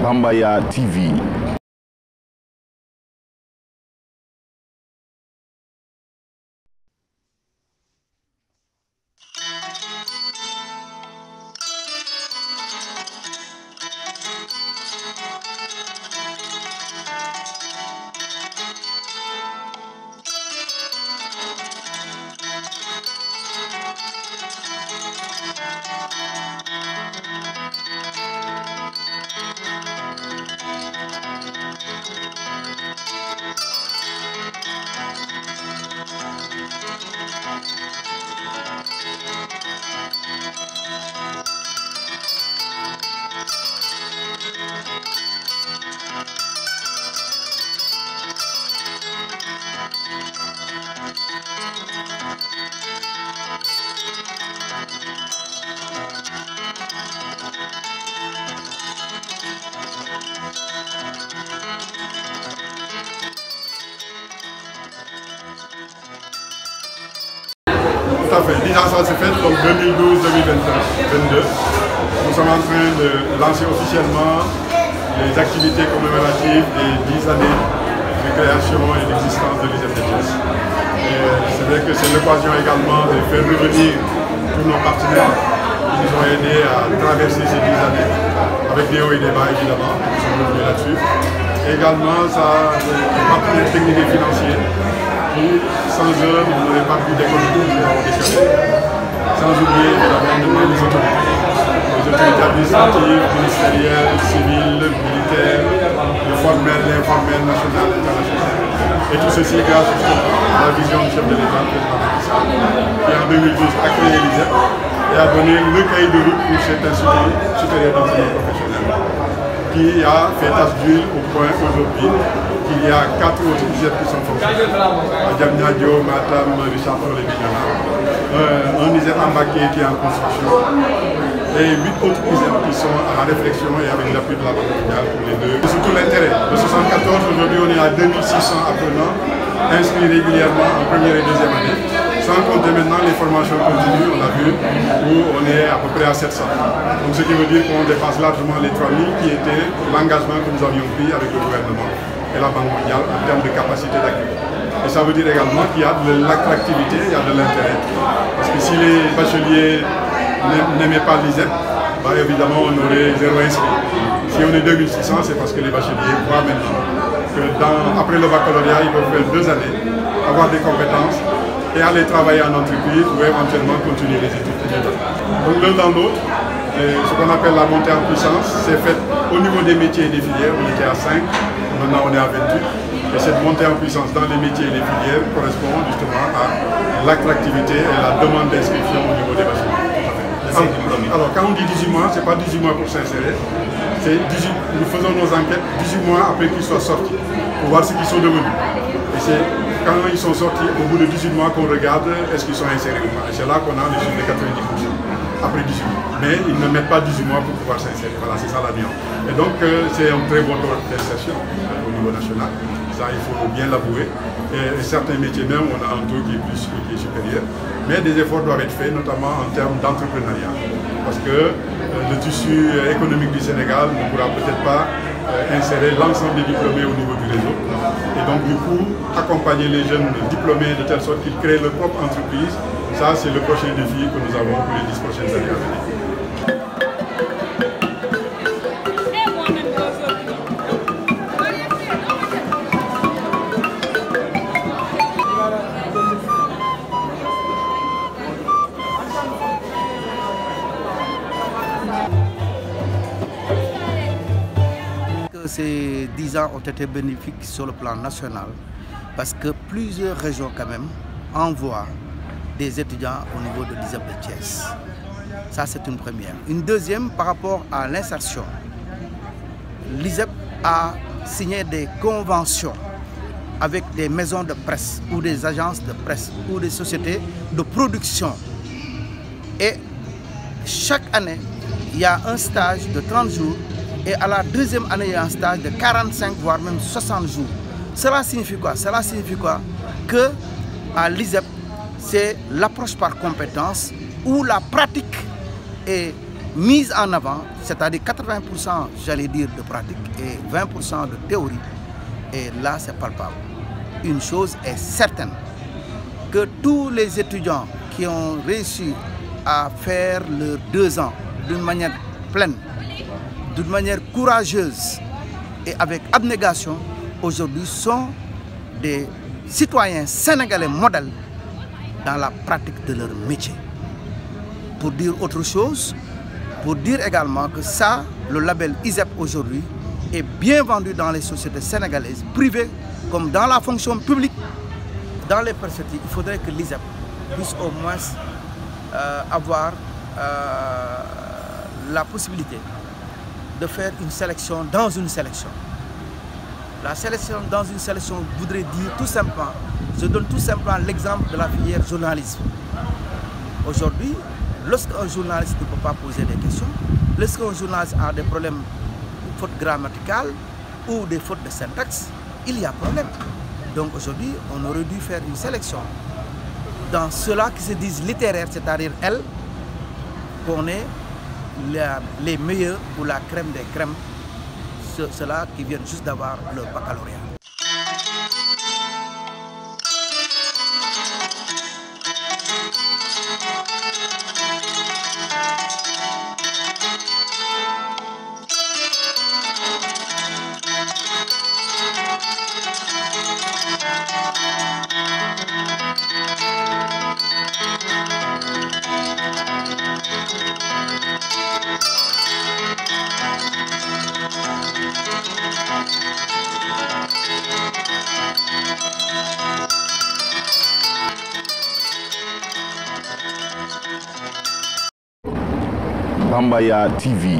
Bambaya TV. Tout à fait. 10 ans, ça s'est fait, donc 2012-2022. Nous sommes en train de lancer officiellement les activités commémoratives des 10 années de création et d'existence de l'ISEP de Thiès. C'est vrai que c'est l'occasion également de faire revenir tous nos partenaires qui nous ont aidés à traverser ces 10 années, avec des hauts et des bas évidemment, nous sommes revenus là-dessus. Également, ça, les partenaires techniques et financiers. Sans eux, vous n'aurez pas pu d'économie, nous avons déclaré. Sans oublier évidemment les autorités administratives, ministérielles, civiles, militaires, le formel, l'informel, national, international. Et tout ceci grâce à la vision du chef de l'État, qui en 2012 a créé l'ISEP et a donné le cahier de route pour cet institut supérieur d'enseignement professionnel, qui a fait tache d'huile au point aujourd'hui qu'il y a 4 autres ISEP qui sont fonctionnels. À Diamniadio, Matam, Richard Toll et Bignona. Un ISEP en Mbacké qui est en construction. Et 8 autres ISEP qui sont à la réflexion et avec l'appui de la Banque mondiale pour les deux. C'est surtout l'intérêt. De 74, aujourd'hui on est à 2600 apprenants inscrits régulièrement en première et deuxième année. Sans compter maintenant les formations continues, on a vu, où on est à peu près à 700. Donc ce qui veut dire qu'on dépasse largement les 3000 qui étaient l'engagement que nous avions pris avec le gouvernement et la Banque mondiale en termes de capacité d'accueil. Et ça veut dire également qu'il y a de l'attractivité, il y a de l'intérêt. Parce que si les bacheliers n'aimaient pas l'ISEP, bah évidemment on aurait zéro inscrit. Si on est 2600, c'est parce que les bacheliers voient maintenant que après le baccalauréat, ils peuvent faire 2 années, avoir des compétences et aller travailler en entreprise ou éventuellement continuer les études. Donc l'un dans l'autre, ce qu'on appelle la montée en puissance, c'est fait au niveau des métiers et des filières. On était à 5, maintenant on est à 28. Et cette montée en puissance dans les métiers et les filières correspond justement à l'attractivité et la demande d'inscription au niveau des bacheliers. Alors quand on dit 18 mois, ce n'est pas 18 mois pour s'insérer, nous faisons nos enquêtes 18 mois après qu'ils soient sortis, pour voir ce qu'ils sont devenus. Et c'est quand ils sont sortis, au bout de 18 mois, qu'on regarde est-ce qu'ils sont insérés ou pas. Et c'est là qu'on a le chiffre de 90%, après 18 mois. Mais ils ne mettent pas 18 mois pour pouvoir s'insérer. Voilà, c'est ça la nuance. Et donc c'est un très bon taux d'insertion au niveau national. Ça, il faut bien l'avouer. Et certains métiers même, on a un taux qui est supérieur. Mais des efforts doivent être faits, notamment en termes d'entrepreneuriat. Parce que le tissu économique du Sénégal ne pourra peut-être pas insérer l'ensemble des diplômés au niveau du réseau. Et donc, du coup, accompagner les jeunes diplômés de telle sorte qu'ils créent leur propre entreprise, ça, c'est le prochain défi que nous avons pour les 10 prochaines années à venir. Ces 10 ans ont été bénéfiques sur le plan national parce que plusieurs régions quand même envoient des étudiants au niveau de l'ISEP de Thiès. Ça c'est une première. Une deuxième par rapport à l'insertion. L'ISEP a signé des conventions avec des maisons de presse ou des agences de presse ou des sociétés de production. Et chaque année, il y a un stage de 30 jours et à la deuxième année, il y a un stage de 45 voire même 60 jours. Cela signifie quoi? Cela signifie quoi? Que à l'ISEP, c'est l'approche par compétence où la pratique est mise en avant, c'est-à-dire 80%, j'allais dire, de pratique et 20% de théorie. Et là, c'est palpable. Une chose est certaine, que tous les étudiants qui ont réussi à faire leurs 2 ans d'une manière pleine, d'une manière courageuse et avec abnégation, aujourd'hui sont des citoyens sénégalais modèles dans la pratique de leur métier. Pour dire autre chose, pour dire également que ça, le label ISEP aujourd'hui, est bien vendu dans les sociétés sénégalaises, privées, comme dans la fonction publique. Dans les perspectives, il faudrait que l'ISEP puisse au moins avoir la possibilité de faire une sélection dans une sélection. La sélection dans une sélection voudrait dire tout simplement, je donne tout simplement l'exemple de la filière journalisme. Aujourd'hui, lorsqu'un journaliste ne peut pas poser des questions, lorsqu'un journaliste a des problèmes de fautes grammaticales ou des fautes de syntaxe, il y a problème. Donc aujourd'hui, on aurait dû faire une sélection dans ceux-là qui se disent littéraires, c'est-à-dire elles, qu'on est les meilleurs ou la crème des crèmes, ceux-là qui viennent juste d'avoir leur baccalauréat. Bambaya TV.